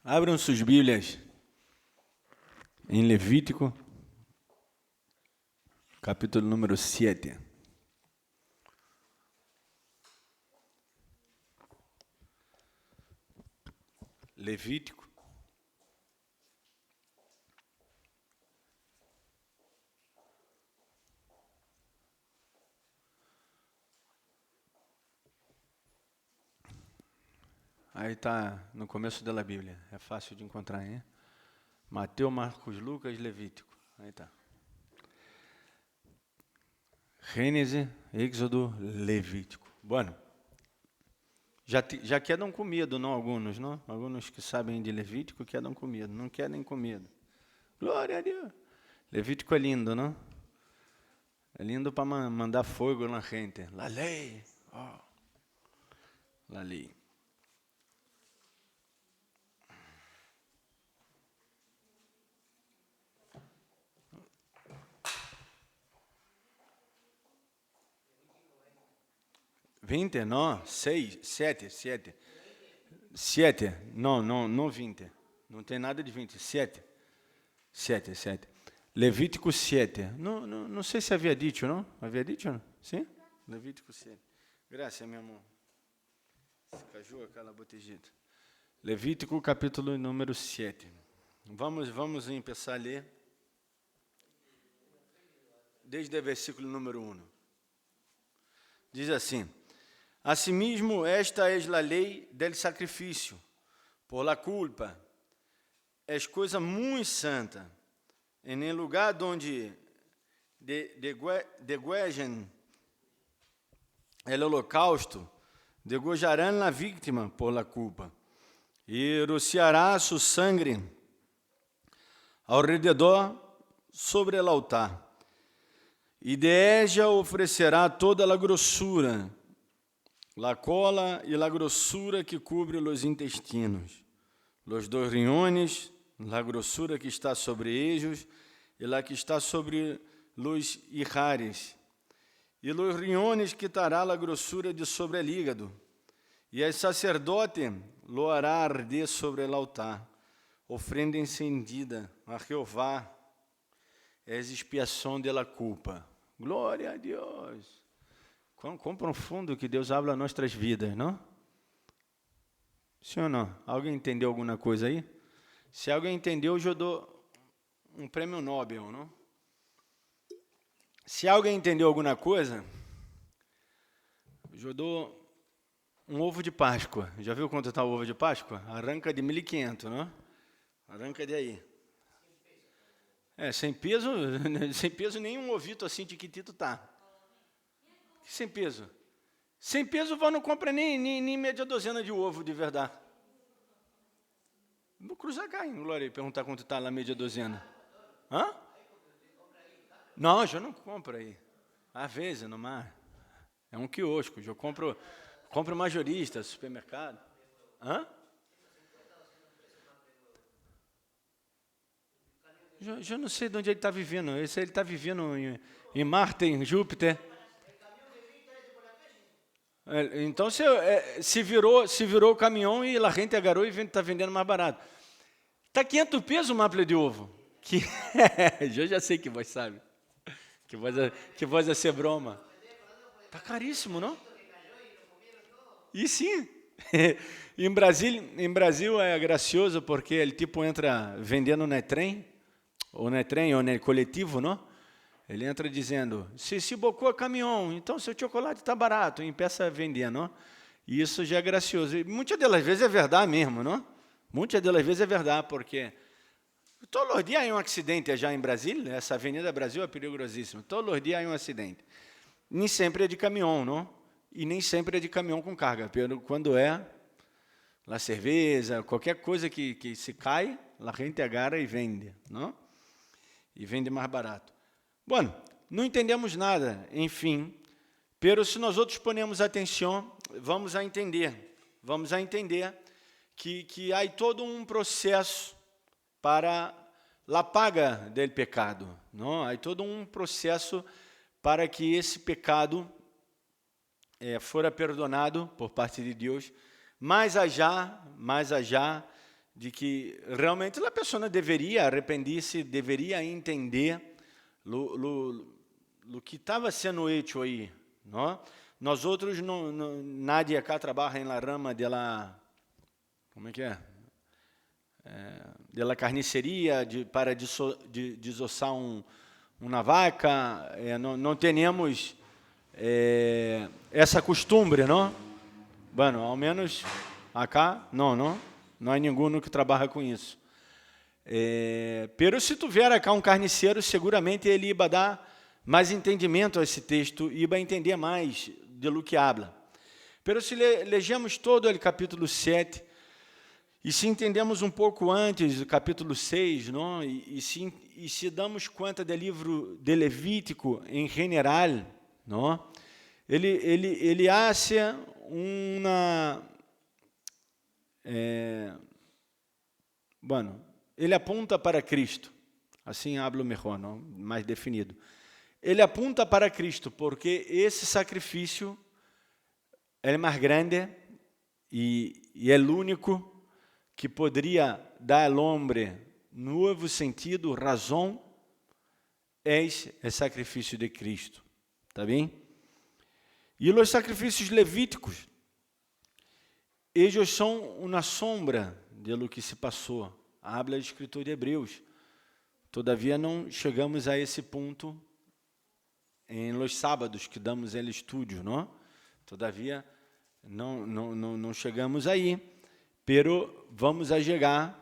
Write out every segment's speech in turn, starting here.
Abram suas Bíblias em Levítico, capítulo número 7. Levítico. Aí está no começo da Bíblia, é fácil de encontrar, hein? Mateus, Marcos, Lucas, Levítico. Aí está. Gênesis, Êxodo, Levítico. Bueno, já quedam com medo, não alguns, não? Alguns que sabem de Levítico quedam com medo, não querem com medo. Glória a Deus. Levítico é lindo, não? É lindo para mandar fogo na gente. La lei. Oh. La lei. ¿20? No, 6, 7. Não 20. Não tem nada de 20. 7. Levítico 7. Não sei se havia dito, não? Havia dito, não? Sim? Levítico 7. Graças, meu amor. Se cajou aquela botejita. Levítico, capítulo número 7. Vamos começar a ler desde o versículo número 1. Diz assim: Asimismo, esta es la ley del sacrificio, por la culpa. Es coisa muito santa. En el lugar donde degüellan el holocausto, degollarán la víctima por la culpa, e rociará su sangre alrededor sobre el altar. E de ella oferecerá toda a grossura, la cola e la grossura que cubre os intestinos, los dos riñones, la grossura que está sobre ellos, e la que está sobre los ijares, e los riñones quitará la grossura de sobre el hígado, e el sacerdote lo hará arder sobre el altar, ofrenda encendida a Jeová, es expiação de la culpa. Glória a Deus. Quão profundo que Deus habla nossas vidas, não? Sim ou não? Alguém entendeu alguma coisa aí? Se alguém entendeu, eu dou um prêmio Nobel, não? Se alguém entendeu alguma coisa, eu dou um ovo de Páscoa. Já viu quanto está o ovo de Páscoa? Arranca de 1.500, não? Arranca de aí. Sem peso nenhum ovito assim de quitito tá. Sem peso. Sem peso, vó não compra nem meia dozena de ovo de verdade. Vou cruzar cá, hein, Glória, e perguntar quanto está lá meia dozena. Hã? Não, já não compro aí. Às vezes, no mar. É um quiosco. Eu compro majorista, supermercado. Hã? Eu não sei de onde ele está vivendo. Ele está vivendo em Marte, em Júpiter. Então se virou o caminhão e a gente agarrou e está vendendo mais barato. Está 500 pesos uma maple de ovo. Eu já sei que voz sabe. Que voz é ser broma. Está caríssimo, não? E sim. Em Brasil é gracioso porque ele tipo entra vendendo no trem ou no coletivo, não? Ele entra dizendo, se bocou caminhão, então seu chocolate está barato, empeça a vender, não? E isso já é gracioso. E muitas das vezes é verdade mesmo, não? Muitas das vezes é verdade, porque todos os dias há um acidente já em Brasília, essa Avenida Brasil é perigosíssima, todos os dias há um acidente. Nem sempre é de caminhão, não? E nem sempre é de caminhão com carga, quando é a cerveja, qualquer coisa que se cai, a gente agarra e vende, não? E vende mais barato. Bueno, não entendemos nada, enfim, pero se nós outros ponemos atenção, vamos a entender que há todo um processo para a paga do pecado, não? Há todo um processo para que esse pecado fora perdonado por parte de Deus, mais allá de que realmente a pessoa deveria arrepender-se, deveria entender o que estava sendo hecho aí, não? Nós outros, nadie acá trabalha na rama como é que é? De la carniceria, para desossar uma vaca, não temos essa costumbre, não? Bueno, ao menos acá, não há ninguém que trabalha com isso. Pero se tu vier acá um carniceiro, seguramente ele iba dar mais entendimento a esse texto, iba entender mais de lo que habla. Pero se lejamos todo o capítulo 7, e se entendemos um pouco antes do capítulo 6, não? E se damos conta do livro de Levítico em geral, não? Ele hace ele apunta para Cristo, assim hablo melhor, não? Mais definido. Ele apunta para Cristo, porque esse sacrifício é mais grande e é o único que poderia dar ao homem novo sentido, razão, é o sacrifício de Cristo. Tá bem? E os sacrifícios levíticos, eles são uma sombra de lo que se passou. Habla a escritor de Hebreus. Todavia não chegamos a esse ponto em los sábados que damos el estudio, não? Todavia não chegamos aí, pero vamos a chegar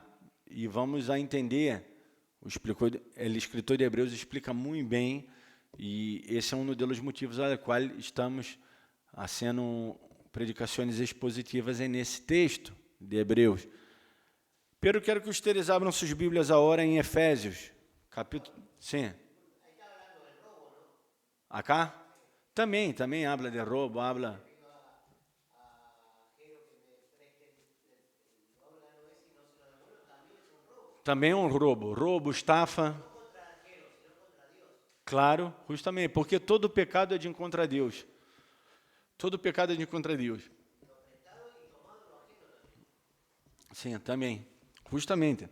e vamos a entender. O escritor de Hebreus explica muito bem, e esse é um dos motivos ao qual estamos fazendo predicações expositivas nesse texto de Hebreus. Pero quero que vocês abram suas Bíblias agora em Efésios, capítulo... Sim. Acá? Também habla de roubo, habla... Também um roubo, estafa. Claro, justamente, porque todo pecado é de contra Deus. Todo pecado é de contra Deus. Sim, também, justamente.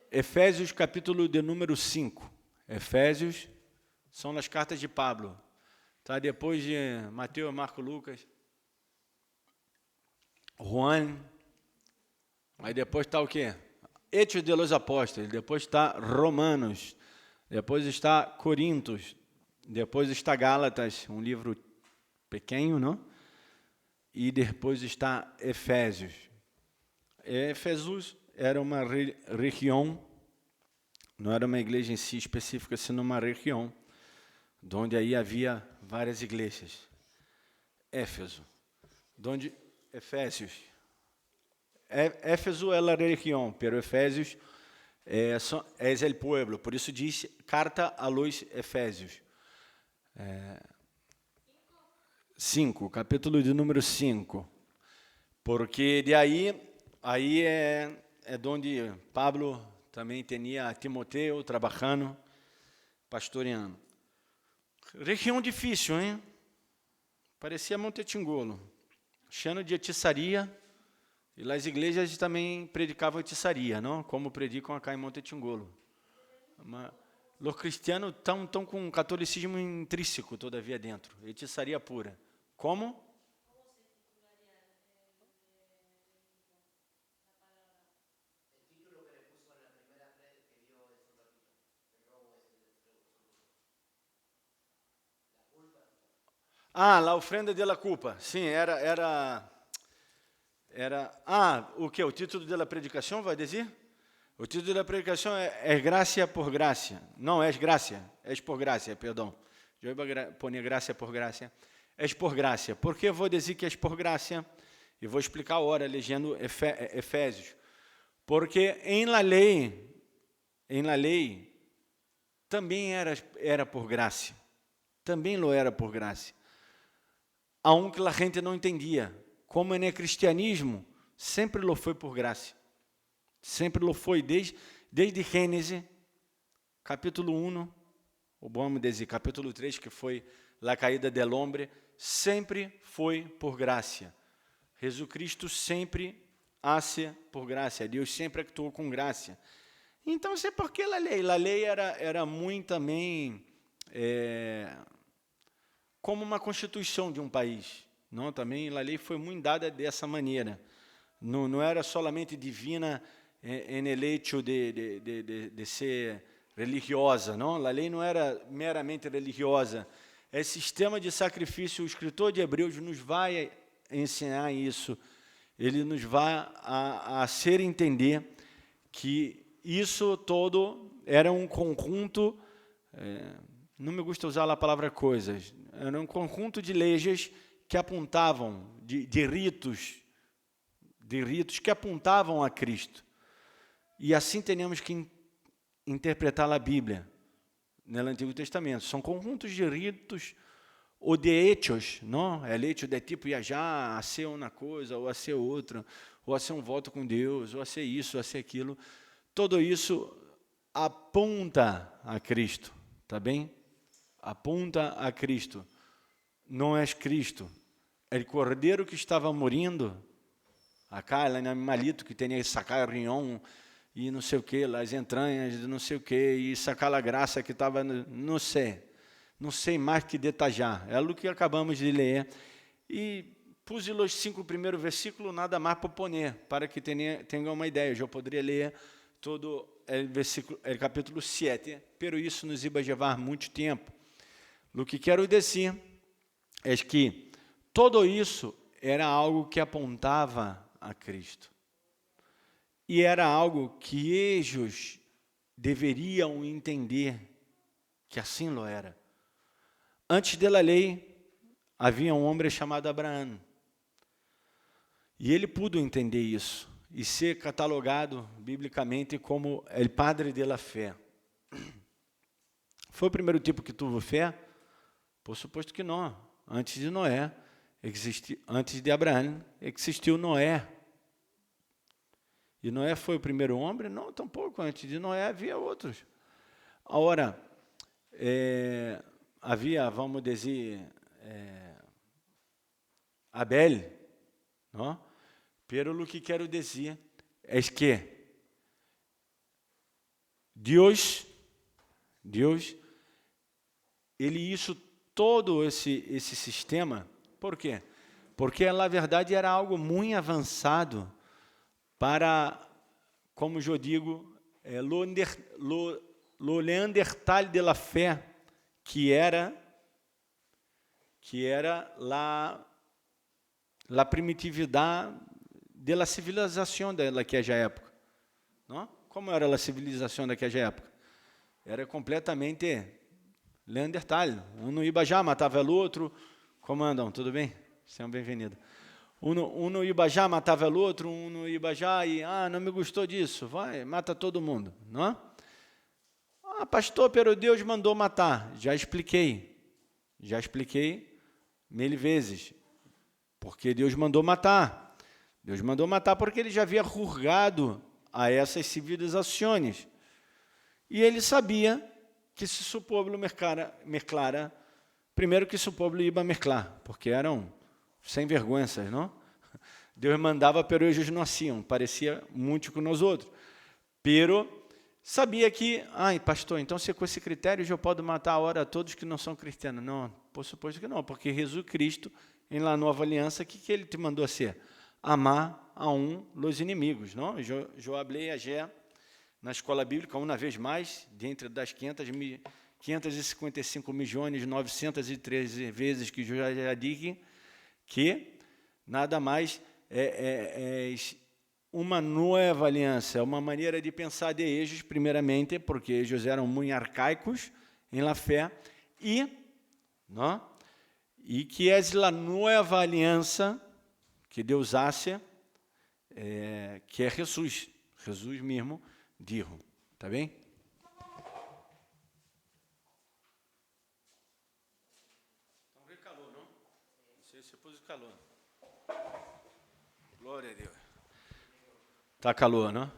Efésios, capítulo de número 5. Efésios são as cartas de Pablo. Tá? Depois de Mateus, Marcos, Lucas, Juan. Aí depois está o quê? Hechos de los Apóstolos. Depois está Romanos. Depois está Coríntios. Depois está Gálatas, um livro pequeno, não? E depois está Efésios. Éfesos era uma região, não era uma igreja em si específica, senão uma região, onde aí havia várias igrejas. Éfeso, onde Efésios. Éfeso é a região, pero Efésios é o pueblo, por isso diz carta a los Efésios. 5, capítulo de número 5. Porque de aí é onde Pablo também tinha Timoteo trabalhando, pastoreando. Região difícil, hein? Parecia Montetingolo, cheio de hechiçaria, e as igrejas também predicavam hechiçaria, não? Como predicam acá em Montetingolo. Os cristianos estão com um catolicismo intrínseco todavia dentro, hechiçaria pura. Como? A ofrenda de la culpa. Sim, era o que? O título da predicação vai dizer? O título da predicação é graça por graça. Não, é graça, é por graça, perdão. Eu vou pôr graça por graça. É por graça. Por que eu vou dizer que é por graça? E vou explicar agora, legendo Efésios. Porque em la lei também era por graça. Também lo era por graça. Aunque a gente não entendia. Como no cristianismo, sempre lo foi por graça. Sempre lo foi, desde Gênesis, capítulo 1, ou vamos dizer, capítulo 3, que foi a caída del hombre, sempre foi por graça. Jesus Cristo sempre hace por graça. Deus sempre actuou com graça. Então, sei por que a lei. A lei era muito também como uma constituição de um país. Não, também a lei foi muito dada dessa maneira. Não era solamente divina em eleito de ser religiosa, não? A lei não era meramente religiosa. É sistema de sacrifício. O escritor de Hebreus nos vai ensinar isso. Ele nos vai a ser entender que isso todo era um conjunto, não me gusta usar a palavra coisas, era um conjunto de leis que apontavam, de ritos que apontavam a Cristo. E assim temos que interpretar a Bíblia no Antigo Testamento. São conjuntos de ritos ou de hechos, não? É hecho de tipo viajar a ser uma coisa, ou a ser outra, ou a ser um voto com Deus, ou a ser isso, ou a ser aquilo. Tudo isso aponta a Cristo, tá bem? Aponta a Cristo. Não és Cristo. É o cordeiro que estava morrendo, aquele animalito que tinha que sacar o rinhão, e não sei o que, as entranhas, não sei o que, e sacar a graça que estava, não sei mais que detalhar. É o que acabamos de ler. E pus os 5 primeiros versículos, nada mais para poner, para que tenham uma ideia. Eu já poderia ler todo o capítulo 7, pero isso nos iba levar muito tempo. O que quero dizer é que tudo isso era algo que apontava a Cristo. E era algo que eles deveriam entender que assim lo era. Antes da lei, havia um homem chamado Abraão. E ele pôde entender isso e ser catalogado biblicamente como o padre da fé. Foi o primeiro tipo que teve fé? Por suposto que não. Antes de Noé, antes de Abraão, existiu Noé. E Noé foi o primeiro homem? Não, tampouco. Antes de Noé havia outros. Agora, havia, vamos dizer, Abel, não? Pero o que quero dizer é que Deus, ele hizo todo esse sistema. Por quê? Porque, na verdade, era algo muito avançado para, como eu digo, lo Neandertal de la fé, que era a primitividade da civilização daquela época. Não? Como era a civilização daquela época? Era completamente Neandertal. Um no Ibajá matava o outro. Como andam? Tudo bem? Sejam bem-vindos. Um no Ibajá matava o outro, um no Ibajá e, não me gostou disso, vai, mata todo mundo, não? Pastor, pero Deus mandou matar. Já expliquei 1000 vezes, porque Deus mandou matar. Deus mandou matar porque ele já havia julgado a essas civilizações. E ele sabia que se seu povo mezclara, primeiro que seu povo ia mezclar, porque eram sem vergonhas, não? Deus mandava, pero eles não haciam, parecia muito com nós outros. Pero sabia que, pastor, então se com esse critério eu posso matar a hora todos que não são cristianos. Não, por suposto que não, porque Jesus Cristo, em la nova aliança, o que ele te mandou ser? Amar a los inimigos, não? Eu falei ayer na escola bíblica, uma vez mais, dentro das 555.913 vezes que eu já disse, que nada mais é uma nova aliança, uma maneira de pensar de eles, primeiramente, porque eles eram muito arcaicos em la fé, e que é a nova aliança que Deus hace, que é Jesus mesmo dijo, tá bem? Então, calor, não? Não sei se pôs o calor. Glória a Deus. Tá calor, não?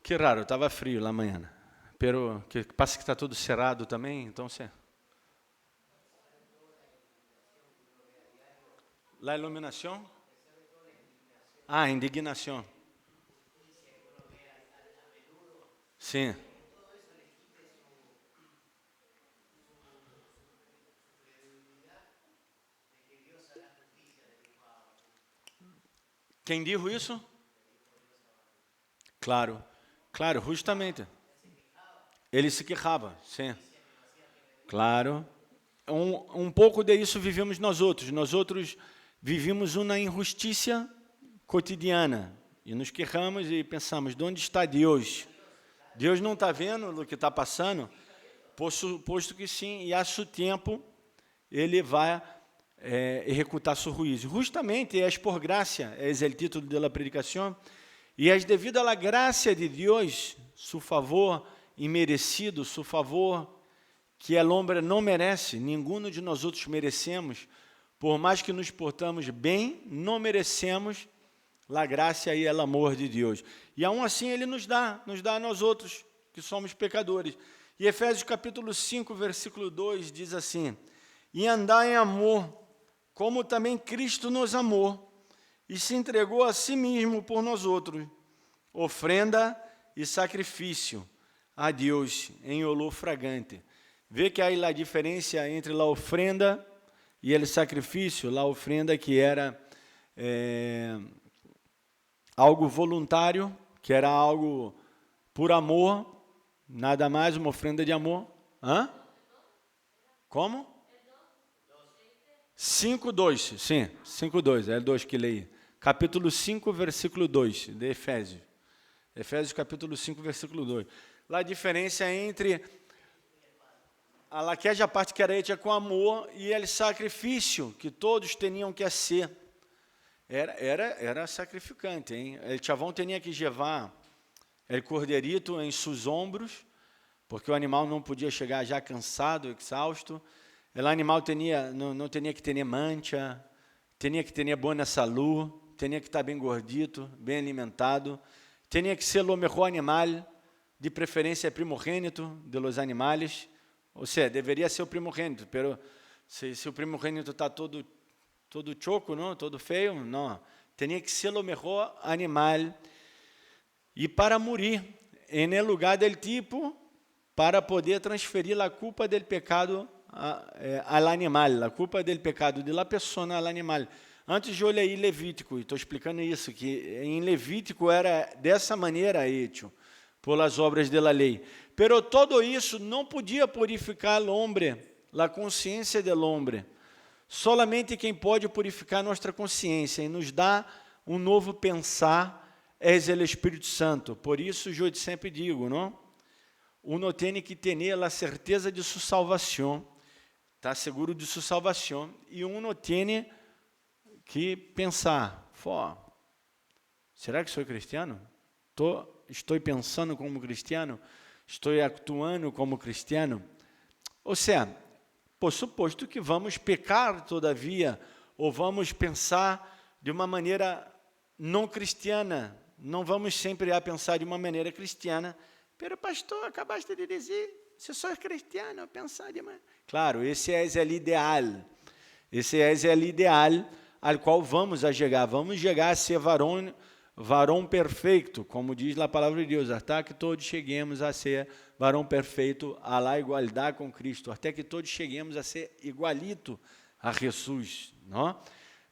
Que raro, estava frio lá amanhã. Pero que passa que está tudo cerrado também, então você. La iluminação? Ah, indignação. Sim. Quem dijo isso? Claro, claro, justamente. Ele se queixava, sim. Claro. Um pouco disso vivemos nós outros. Nós outros vivimos uma injustiça cotidiana. E nos queixamos e pensamos, de onde está Deus? Deus não está vendo o que está passando? Posto que sim, e a seu tempo ele vai executar seu juízo. Justamente é por graça, é o título da predicação, e é devido à graça de Deus, seu favor imerecido, seu favor que o homem não merece, nenhum de nós outros merecemos, por mais que nos portamos bem, não merecemos a graça e o amor de Deus. E aún assim ele nos dá a nós outros, que somos pecadores. E Efésios capítulo 5, versículo 2 diz assim: e andar em amor, como também Cristo nos amou, e se entregou a si mesmo por nós outros, ofrenda e sacrifício a Deus em olor fragante. Vê que aí a diferença entre a ofrenda e o sacrifício. A ofrenda que era algo voluntário, que era algo por amor, nada mais, uma ofrenda de amor. Hã? Como? 5:2, sim, 5:2, é 2 que leio. Capítulo 5, versículo 2, de Efésios. Efésios capítulo 5, versículo 2. Lá a diferença entre aquela parte que era hecha com amor e o sacrifício que todos tinham que ser. Era sacrificante, hein? El chavão tinha que levar o corderito em seus ombros, porque o animal não podia chegar já cansado, exausto. O animal não tinha que ter mancha, tinha que ter boa saúde, tinha que estar bem gordito, bem alimentado, tinha que ser o melhor animal, de preferência primogênito de los animales, ou seja, deveria ser o primogênito, pero se o primogênito está todo choco, não, todo feio, não, tinha que ser o melhor animal, e para morir em lugar del tipo, para poder transferir a culpa del pecado al animal, a culpa del pecado de la persona al animal. Antes de olhar aí Levítico, estou explicando isso, que em Levítico era dessa maneira hecho, por las obras de la lei. Pero todo isso não podia purificar o homem, a consciência do homem. Solamente quem pode purificar nossa consciência e nos dá um novo pensar é o Espírito Santo. Por isso, eu sempre digo, não? Uno tem que ter a certeza de sua salvação, está seguro de sua salvação, e uno tem que pensar, será que sou cristiano? Estou pensando como cristiano? Estou atuando como cristiano? Ou seja, por suposto que vamos pecar todavia, ou vamos pensar de uma maneira não cristiana, não vamos sempre pensar de uma maneira cristiana. Pero pastor, acabaste de dizer, se sou cristiano, pensar de maneira... Claro, esse é o ideal. Esse é o ideal ao qual vamos chegar a ser varão perfeito, como diz a palavra de Deus, até que todos cheguemos a ser varão perfeito, a la igualdade com Cristo, até que todos cheguemos a ser igualito a Jesus, não?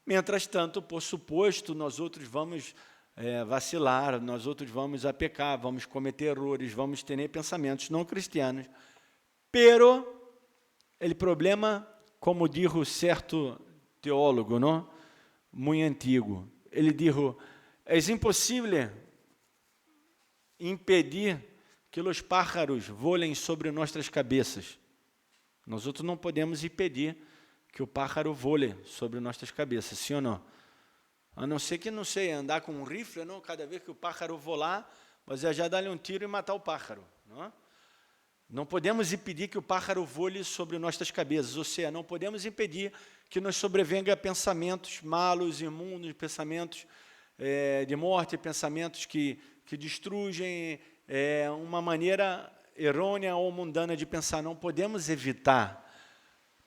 Mientras tanto, por suposto, nós outros vamos vacilar, nós outros vamos a pecar, vamos cometer erros, vamos ter pensamentos não cristianos, pero o problema, como dijo certo teólogo, não? Muito antigo, ele dijo: é impossível impedir que os pájaros voem sobre nossas cabeças. Nós outros não podemos impedir que o pájaro voe sobre nossas cabeças, sim ou não? A não ser que, não sei, andar com um rifle, não? Cada vez que o pájaro voar, você já dá-lhe um tiro e matar o pájaro. Não podemos impedir que o pájaro voe sobre nossas cabeças, ou seja, não podemos impedir que nos sobrevenga pensamentos malos, imundos, pensamentos de morte, pensamentos que destruem, uma maneira errônea ou mundana de pensar. Não podemos evitar.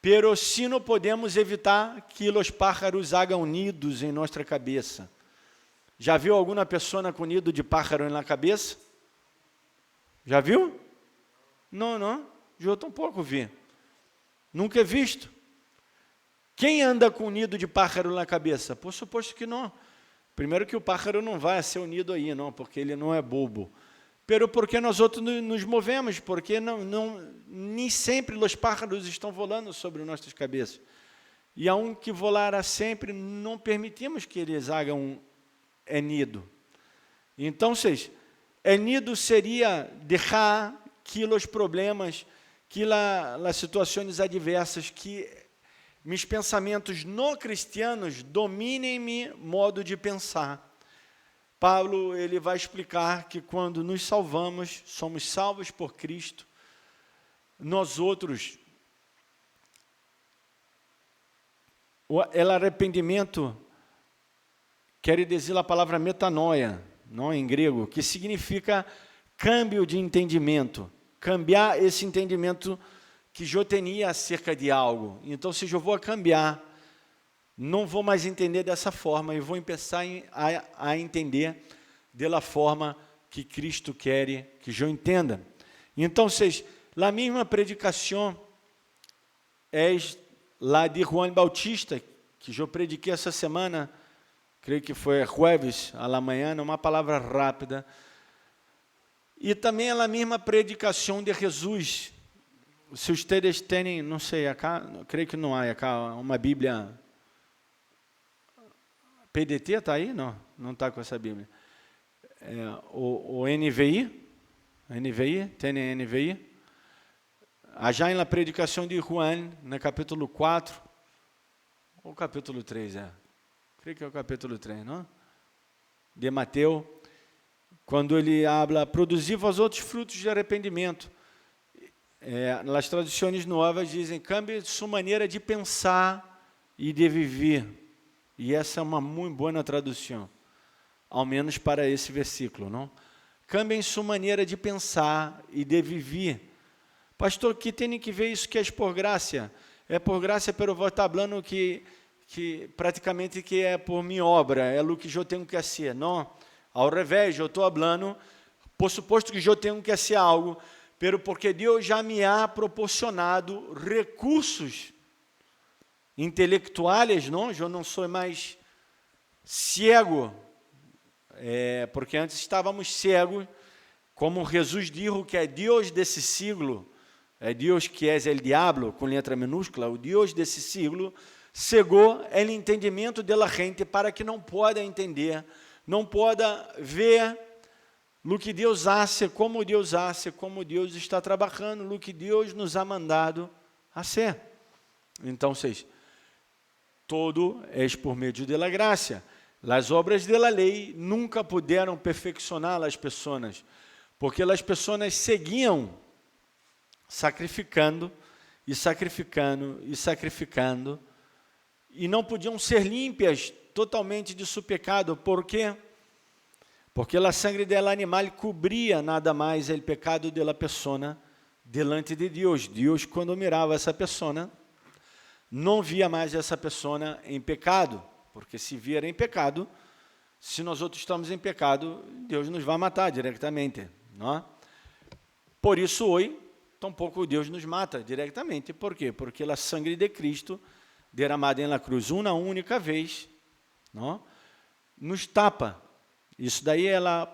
Pero sim não podemos evitar que os pájaros hagam nidos em nossa cabeça. Já viu alguma pessoa com nido de pájaro na cabeça? Já viu? Não. Eu tampouco vi. Nunca he visto. Quem anda com nido de pájaro na cabeça? Por suposto que não. Primeiro que o pájaro não vai a seu nido aí, não, porque ele não é bobo. Pero porque nós outros nos movemos, porque nem sempre os pájaros estão volando sobre nossas cabeças. E a um que volará sempre, não permitimos que eles hagam nido. Então, nido seria deixar que os problemas, que as situações adversas, que meus pensamentos não cristianos dominem meu modo de pensar. Paulo, ele vai explicar que quando nos salvamos, somos salvos por Cristo, nós outros, o arrependimento, quer dizer a palavra metanoia, não em grego, que significa câmbio de entendimento, cambiar esse entendimento que eu tinha acerca de algo. Então, se eu vou cambiar, não vou mais entender dessa forma, e vou começar a entender da forma que Cristo quer que eu entenda. Então, a mesma predicação é lá de Juan Bautista, que eu prediquei essa semana, creio que foi jueves, à manhã, uma palavra rápida. E também a mesma predicação de Jesus. Se vocês têm, não sei, acá, creio que não há acá uma Bíblia PDT, está aí? Não está com essa Bíblia. O NVI, tem NVI? Já na predicação de Juan, no capítulo 4, ou capítulo 3, creio que é o capítulo 3, não? De Mateus, quando ele habla, produzir vós outros frutos de arrependimento. Nas traduções novas dizem, cambie sua maneira de pensar e de viver. E essa é uma muito boa tradução, ao menos para esse versículo, não? Cambiem sua maneira de pensar e de viver. Pastor, que tem que ver isso que é por graça? É por graça, pero vou estar falando que praticamente que é por minha obra, é o que eu tenho que ser. Não, ao revés, eu estou falando, por suposto que eu tenho que ser algo, pero porque Deus já me ha proporcionado recursos intelectuais, não? Eu não sou mais cego, porque antes estávamos cegos, como Jesus disse que é Deus desse siglo, é Deus que é o diabo, com letra minúscula, o Deus desse siglo, cegou o entendimento da gente para que não possa entender, não possa ver o que Deus hace, como Deus está trabalhando, o que Deus nos ha mandado a ser. Então, todo é por meio da graça. As obras da lei nunca puderam perfeccionar as pessoas, porque as pessoas seguiam sacrificando, e não podiam ser limpas totalmente de seu pecado. Por quê? Porque a sangue del animal cobria nada mais o pecado da pessoa delante de Deus. Deus, quando mirava essa pessoa, não via mais essa pessoa em pecado, porque se vier em pecado, se nós outros estamos em pecado, Deus nos vai matar diretamente, não? Por isso, hoje, tampouco Deus nos mata diretamente. Por quê? Porque a sangue de Cristo, derramada na cruz uma única vez, não? Nos tapa. Isso daí é a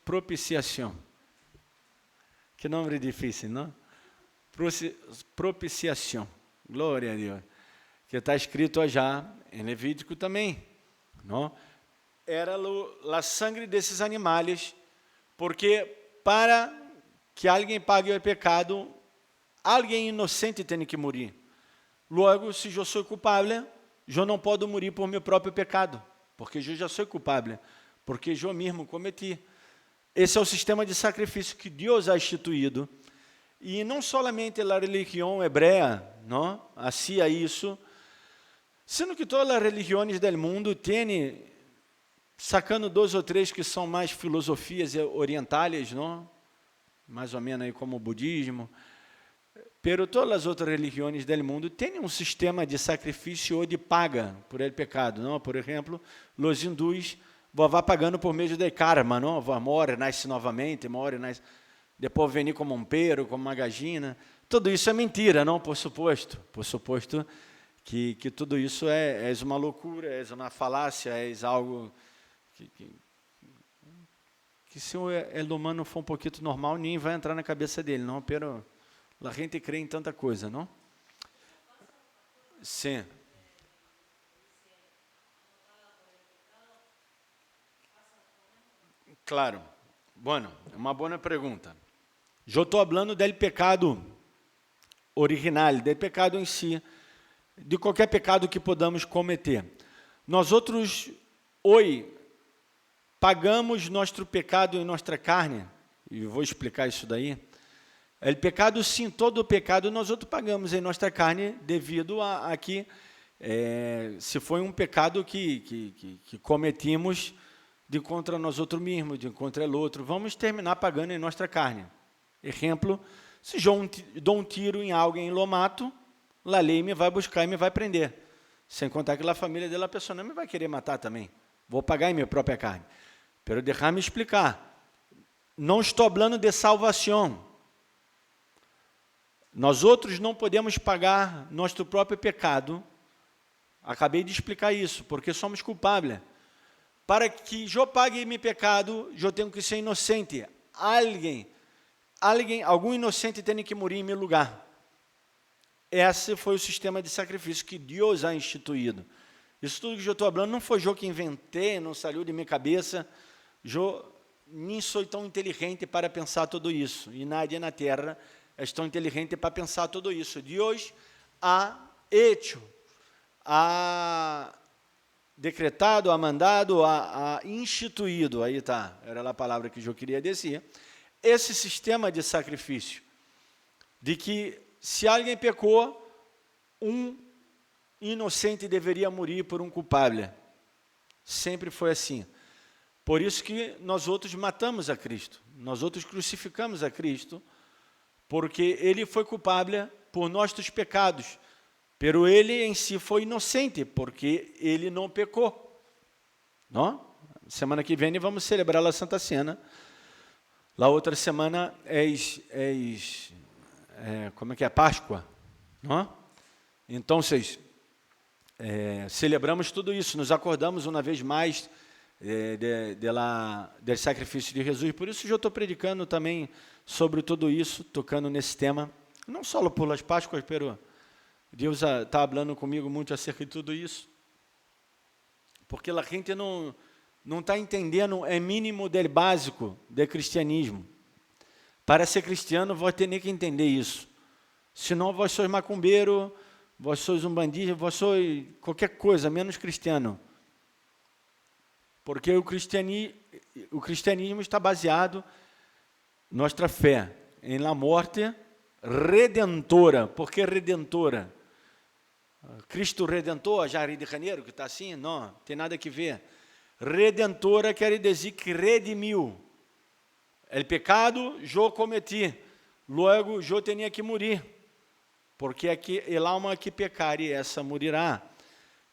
propiciação. Que nome difícil, não? Propiciação. Glória a Deus. Que está escrito já em Levítico também, não? Era a sangue desses animais, porque para que alguém pague o pecado, alguém inocente tem que morrer. Logo, se eu sou culpável, eu não posso morrer por meu próprio pecado, porque eu já sou culpável, porque eu mesmo cometi. Esse é o sistema de sacrifício que Deus ha instituído. E não somente a religião hebreia, não? Hacía isso, sendo que todas as religiões do mundo têm, sacando 2 ou 3 que são mais filosofias orientais, não? Mais ou menos aí como o budismo, pero todas as outras religiões do mundo têm um sistema de sacrifício ou de paga por el pecado, não? Por exemplo, os hindus vão pagando por meio de karma, não? Morre, nasce novamente, morre, nasce, depois vem como um pero, como uma gallina. Tudo isso é mentira, não? Por suposto que tudo isso é uma loucura, é uma falácia, é algo que se o humano for um pouquinho normal, nem vai entrar na cabeça dele, não? Pero a gente crê em tanta coisa, não? Sim. Claro. Bueno, é uma boa pergunta. Eu estou falando do pecado original, do pecado em si, de qualquer pecado que podamos cometer. Nós outros, hoje, pagamos nosso pecado em nossa carne, e vou explicar isso daí. O pecado, sim, todo o pecado nós outros pagamos em nossa carne devido a que, se foi um pecado que cometimos de contra nós outros mesmos, de contra o outro, vamos terminar pagando em nossa carne. Exemplo, se eu dou um tiro em alguém e lo mato, a lei me vai buscar e me vai prender. Sem contar que a família dela pessoa não me vai querer matar também. Vou pagar em minha própria carne. Pero deixar-me explicar. Não estou falando de salvação. Nós outros não podemos pagar nosso próprio pecado. Acabei de explicar isso, porque somos culpáveis. Para que eu pague meu pecado, eu tenho que ser inocente. Algum inocente tem que morrer em meu lugar. Esse foi o sistema de sacrifício que Deus ha instituído. Isso tudo que eu estou falando não foi eu que inventei, não saiu de minha cabeça. Eu nem sou tão inteligente para pensar tudo isso. E nadie na terra é tão inteligente para pensar tudo isso. Deus ha hecho, ha decretado, ha mandado, ha instituído, aí está, era a palavra que eu queria dizer, esse sistema de sacrifício, de que se alguém pecou, um inocente deveria morrer por um culpável. Sempre foi assim. Por isso que nós outros matamos a Cristo, nós outros crucificamos a Cristo, porque ele foi culpável por nossos pecados, pero ele em si foi inocente, porque ele não pecou. Não? Semana que vem vamos celebrar a Santa Cena. La outra semana como é que é? Páscoa. Não? Então, celebramos tudo isso, nos acordamos uma vez mais do sacrifício de Jesus. Por isso eu estou predicando também sobre tudo isso, tocando nesse tema, não só por as Páscoas, pero Deus está falando comigo muito acerca de tudo isso, porque a gente não está entendendo o mínimo do básico do cristianismo. Para ser cristiano, vós ter que entender isso. Senão, vós sois macumbeiro, vós sois um bandido, vós sois qualquer coisa, menos cristiano. Porque o cristianismo está baseado, nossa fé, em la morte redentora. Por que redentora? Cristo Redentor, Jair de Janeiro, que está assim? Não, tem nada que ver. Redentora quer dizer que redimiu. O pecado eu cometi, logo eu tinha que morrer, porque a alma que pecar e essa morirá.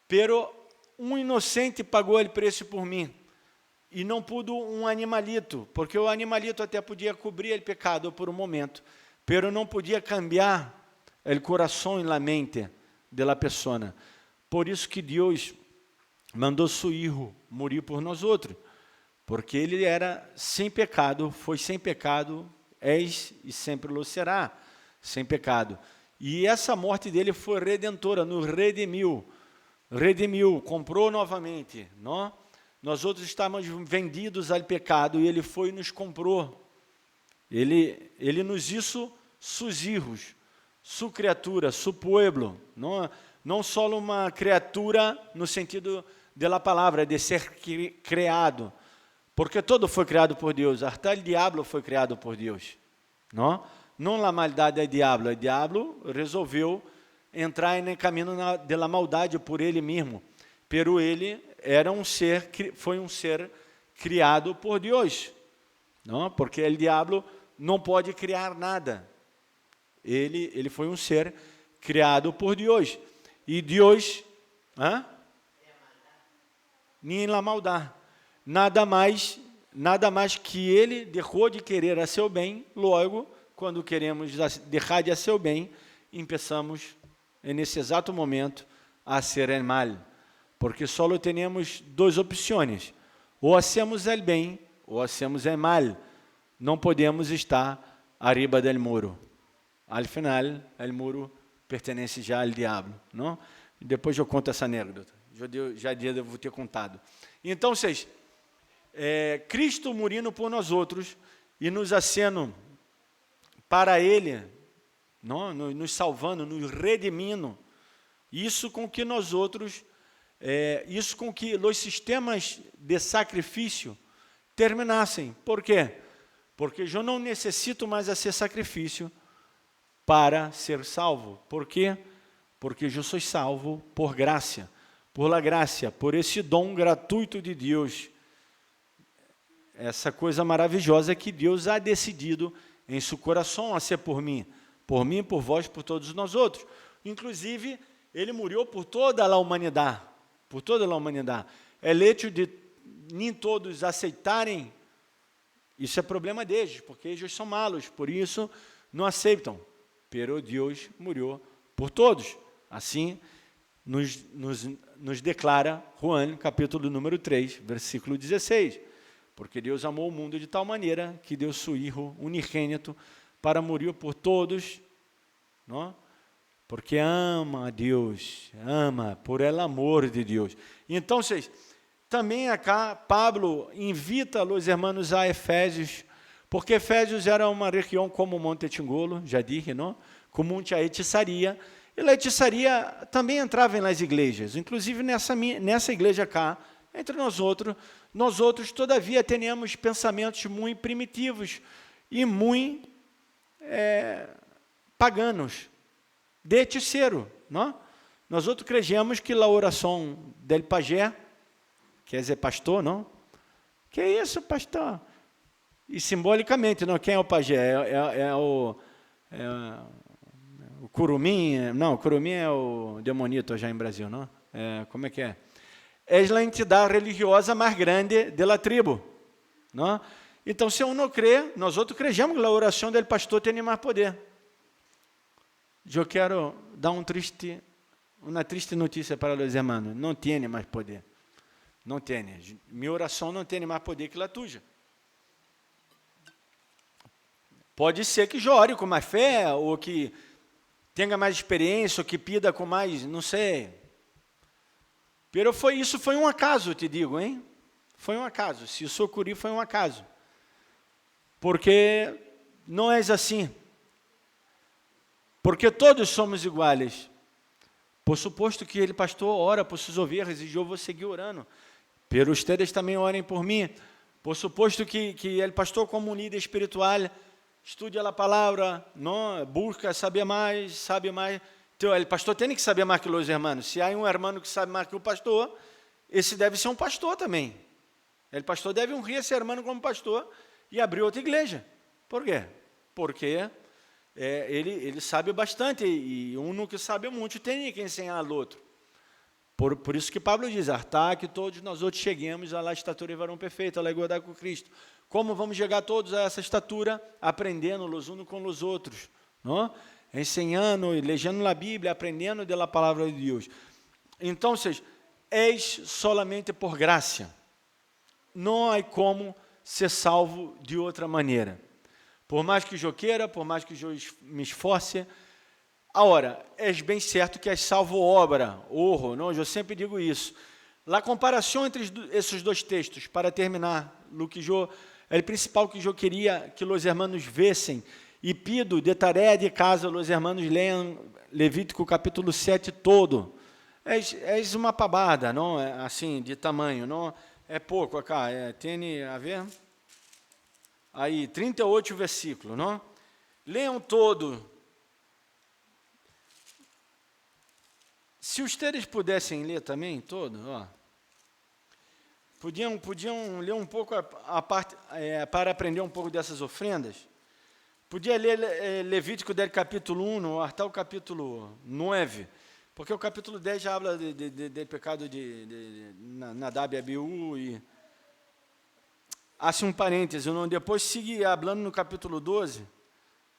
Pero um inocente pagou o preço por mim, e não pudo um animalito, porque o animalito até podia cobrir o pecado por um momento, pero não podia cambiar o coração e a mente da pessoa. Por isso que Deus mandou seu Filho morrer por nós outros, porque ele era sem pecado, foi sem pecado, és e sempre lo será, sem pecado. E essa morte dele foi redentora, nos redimiu, comprou novamente. Não? Nós outros estávamos vendidos ao pecado e ele foi e nos comprou. Ele nos hizo sus hijos, sua criatura, seu pueblo. Não só uma criatura no sentido da palavra, de ser criado, porque todo foi criado por Deus, até o diabo foi criado por Deus. Não a maldade é diabo, o diabo resolveu entrar no caminho da maldade por ele mesmo, pero ele era foi um ser criado por Deus, não? Porque o diabo não pode criar nada, Ele foi um ser criado por Deus. E Deus, nem la maldade, nada mais que ele deixou de querer a seu bem, logo, quando queremos deixar de a seu bem, começamos, nesse exato momento, a ser el mal, porque só temos duas opções, ou hacemos el bem, ou hacemos el mal, não podemos estar arriba del muro, al final, el muro pertence já ao diabo, não? Depois eu conto essa anedota, já devo ter contado. Então, vocês, Cristo morrendo por nós outros e nos acendo para Ele, não? Nos salvando, nos redimindo, isso com que nós outros, isso com que os sistemas de sacrifício terminassem. Por quê? Porque eu não necessito mais ser sacrifício para ser salvo. Por quê? Porque eu sou salvo por graça, por la graça, por esse dom gratuito de Deus. Essa coisa maravilhosa que Deus ha decidido em seu coração a ser por mim, por vós, por todos nós outros. Inclusive, Ele morreu por toda a humanidade, por toda a humanidade. É o hecho de nem todos aceitarem, isso é problema deles, porque eles são malos, por isso não aceitam. Pero Deus morreu por todos. Assim nos declara João, capítulo número 3, versículo 16. Porque Deus amou o mundo de tal maneira que deu seu Filho unigênito para morrer por todos, não? Porque ama a Deus, ama por el amor de Deus. Então, vocês, também acá, Pablo invita os irmãos a Efésios, porque Efésios era uma região como Monte Tingolo, já disse, não? Com muita hechiçaria, e a hechiçaria também entrava nas igrejas, inclusive nessa igreja cá, entre nós outros, todavia, temos pensamentos muito primitivos e muito paganos, de hechiceiro, não? Nós outros cremos que a oração del pajé, quer dizer pastor, não? Que é isso, pastor? E simbolicamente, não? Quem é o pajé? É o curumim? Não, o curumim é o demonito já em Brasil, não? Como é que é? É a entidade religiosa mais grande da tribo, não? Então, se eu não crê, nós outros cremos que a oração del pastor tem mais poder. Eu quero dar uma triste notícia para os irmãos. Não tem mais poder. Não tem. Minha oração não tem mais poder que a tua. Pode ser que ore com mais fé, ou que tenha mais experiência, ou que pida com mais, não sei. Pero isso foi um acaso, te digo, hein? Foi um acaso. Se isso ocorrer, foi um acaso. Porque não é assim. Porque todos somos iguais. Por suposto que ele, pastor, ora por suas ovelhas e eu vou seguir orando. Pero ustedes também orem por mim. Por suposto que ele, pastor, como líder espiritual, estude a palavra, não, busca saber mais, sabe mais. Então, o pastor tem que saber mais que os irmãos. Se há um irmão que sabe mais que o pastor, esse deve ser um pastor também. O pastor deve honrar esse irmão como pastor e abrir outra igreja. Por quê? Porque ele sabe bastante e um que sabe muito tem que ensinar ao outro. Por isso que Pablo diz, que todos nós outros cheguemos à estatura e varão perfeito, à igualdade com Cristo. Como vamos chegar todos a essa estatura? Aprendendo os uns com os outros, não? Ensinando, lendo a Bíblia, aprendendo da palavra de Deus. Então, és solamente por graça. Não há como ser salvo de outra maneira. Por mais que eu queira, por mais que eu me esforce. Agora, é bem certo que és salvo obra, não? Eu sempre digo isso. A comparação entre esses dois textos, para terminar, o principal que eu queria que os irmãos vissem, e pido de tarefa de casa, os irmãos leiam Levítico capítulo 7 todo. É uma pabada, não? Assim, de tamanho, não? É pouco, acá, tem a ver? Aí, 38 versículos, não? Leiam todo. Se vocês pudessem ler também todo, podiam ler um pouco a parte, para aprender um pouco dessas ofrendas. Podia ler Levítico 10, capítulo 1, ou até o capítulo 9, porque o capítulo 10 já habla de pecado de Nadab e Abiú, e assim um parêntese, não? Depois sigue hablando no capítulo 12,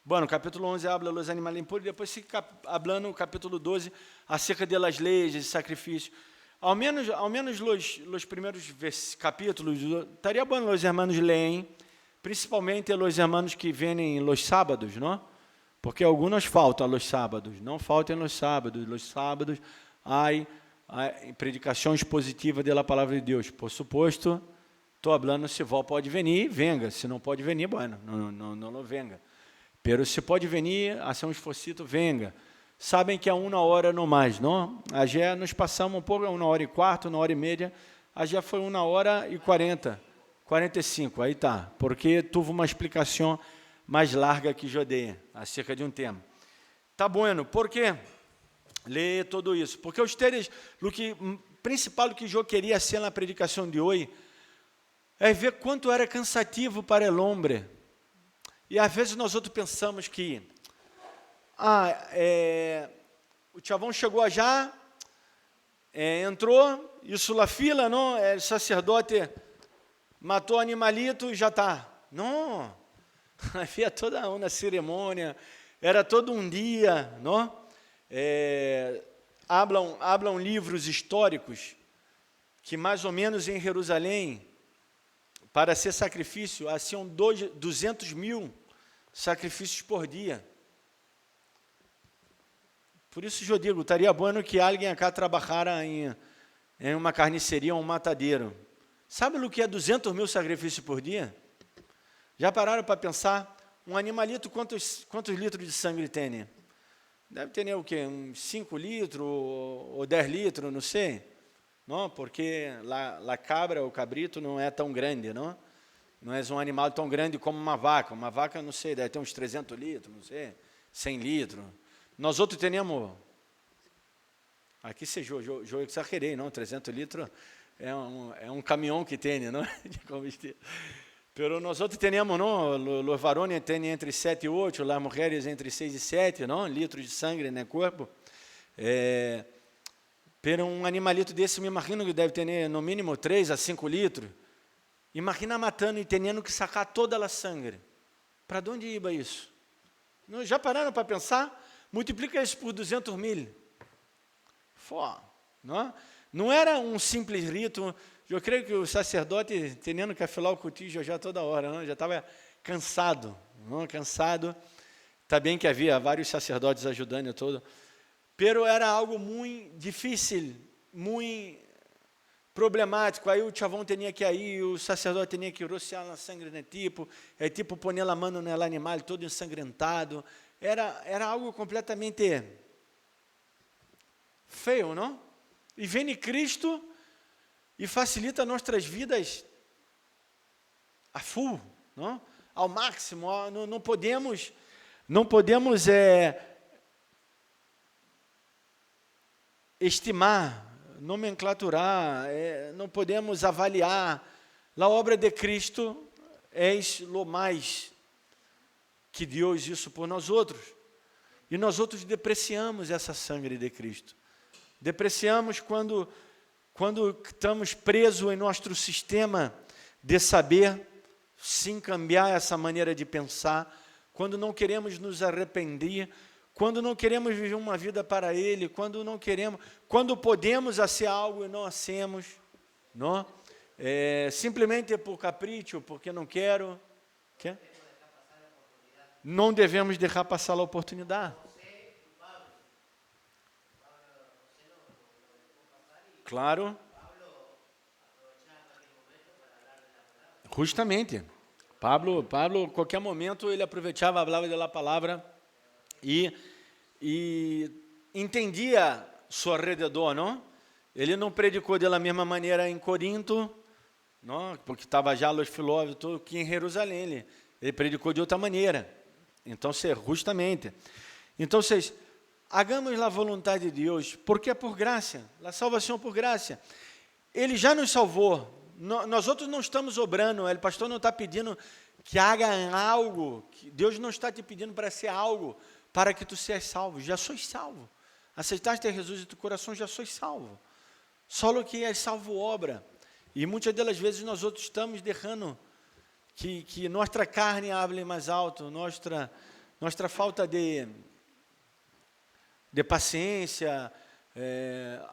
bueno, no capítulo 11 habla dos animais impuros, depois sigue hablando no capítulo 12 acerca das leis, de sacrifícios. Ao menos os primeiros capítulos, estaria bom os irmãos leem, principalmente os irmãos que vêm los sábados, não? Porque alguns faltam los sábados, não faltem los sábados há predicações positivas da palavra de Deus. Por suposto, estou falando, se vó pode venir, venga, se não pode venir, bueno, não venga. Pero se pode venir, assim um esforcito, venga. Sabem que é 1 hora no mais, não? Já nos passamos um pouco, 1h15, 1h30, já foi 1h40, 45, aí tá, porque tive uma explicação mais larga que Jodei, acerca de um tema. Tá bueno, por quê? Lê tudo isso, porque ustedes, o que principal que eu queria ser na predicação de hoje, é ver quanto era cansativo para o homem. E às vezes nós outros pensamos que o chavão chegou já, entrou, isso na fila, não? O sacerdote matou o animalito e já está. Não, havia toda uma cerimônia, era todo um dia, não? Hablam livros históricos que mais ou menos em Jerusalém, para ser sacrifício, haviam 200 mil sacrifícios por dia. Por isso eu digo, estaria bom que alguém acá trabalhara em uma carniceria ou um matadeiro. Sabe o que é 200 mil sacrifícios por dia? Já pararam para pensar? Um animalito, quantos litros de sangue tem? Deve ter o quê? Uns 5 litros ou 10 litros, não sei. Não, porque a cabra, o cabrito, não é tão grande, não? Não é um animal tão grande como uma vaca. Uma vaca, não sei, deve ter uns 300 litros, não sei, 100 litros. Nós outros temos, aqui se eu exagerei, não? 300 litros é um caminhão que tem, não? De combustível. Pero nós outros temos, não? Os varões têm entre 7 e 8, as mulheres entre 6 e 7, não? Litros de sangue no corpo. Pero um animalito desse, me imagino que deve ter no mínimo 3 a 5 litros. Imagina matando e tendo que sacar toda a sangue. Para onde ia isso? Não, já pararam para pensar? Multiplica isso por 200 mil. Não era um simples rito. Eu creio que o sacerdote, tendo que afilar o cutillo já toda hora, não? Já estava cansado. Não? Cansado. Está bem que havia vários sacerdotes ajudando e tudo. Pero era algo muito difícil, muito problemático. Aí o chavão tinha que ir, o sacerdote tinha que rociar a sangue no tipo, pôr a mão no animal todo ensangrentado. Era algo completamente feio, não? E vem Cristo e facilita nossas vidas a full, não? Ao máximo. Não podemos estimar, nomenclaturar, não podemos avaliar. A obra de Cristo é o mais que Deus isso por nós outros. E nós outros depreciamos essa sangue de Cristo. Depreciamos quando estamos presos em nosso sistema de saber, sim, cambiar essa maneira de pensar, quando não queremos nos arrepender, quando não queremos viver uma vida para Ele, quando podemos fazer algo e não hacemos, não? Simplesmente por capricho, porque não quero. Quer? Não devemos deixar passar a oportunidade. Claro. Justamente. Pablo, qualquer momento, ele aproveitava, falava da palavra e entendia seu redor, não? Ele não predicou da mesma maneira em Corinto, não? Porque estava já os filósofos que em Jerusalém. Ele predicou de outra maneira. Então, justamente. Então, hagamos a vontade de Deus, porque é por graça, a salvação é por graça. Ele já nos salvou. Nós outros não estamos obrando, o pastor não está pedindo que haga algo, que Deus não está te pedindo para ser algo, para que tu seas salvo, já sois salvo. Aceitaste a Jesus em teu coração, já sois salvo. Só o que é salvo obra. E muitas das vezes nós outros estamos deixando que nossa carne hable mais alto, nossa falta de paciência,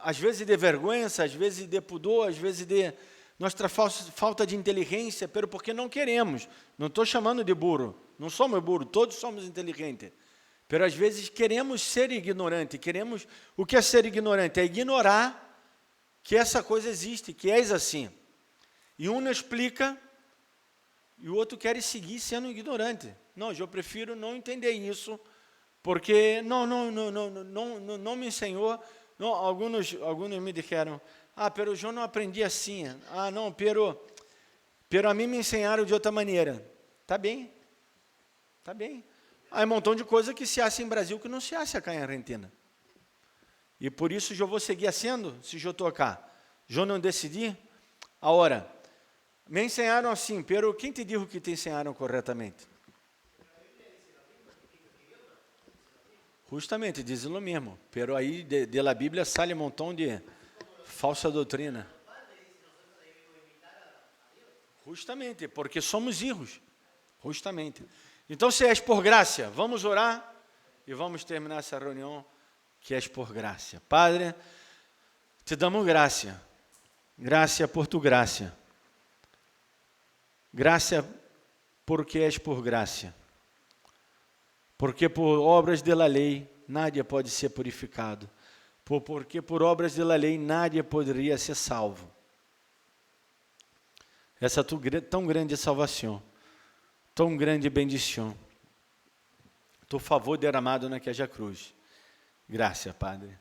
às vezes de vergonha, às vezes de pudor, às vezes de nossa falta de inteligência, porque não queremos. Não estou chamando de burro, não somos burros, todos somos inteligentes. Mas às vezes queremos ser ignorante, o que é ser ignorante? É ignorar que essa coisa existe, que és assim. E um não explica, e o outro quer seguir sendo ignorante. Não, eu prefiro não entender isso, porque não me ensinou. Não, alguns me disseram, pero eu não aprendi assim. Não, pero a mim me ensinaram de outra maneira. Tá bem. Há um montão de coisa que se hace em Brasil que não se hace acá em Argentina. E por isso eu vou seguir sendo, se eu estou cá. Eu não decidi. Agora, me ensinaram assim, pero quem te dijo que te ensinaram corretamente? Justamente, diz o mesmo. Pero aí, de la Bíblia, sai um montão de falsa doutrina. Justamente, porque somos filhos. Justamente. Então, se és por graça, vamos orar e vamos terminar essa reunião que és por graça. Padre, te damos graça. Graça por tu graça. Graça porque és por graça. Porque por obras de la lei, nadie pode ser purificado. Porque por obras de la lei, nadie poderia ser salvo. Essa tão grande salvação, tão grande bendição, tu favor derramado naquela cruz. Graça, Padre.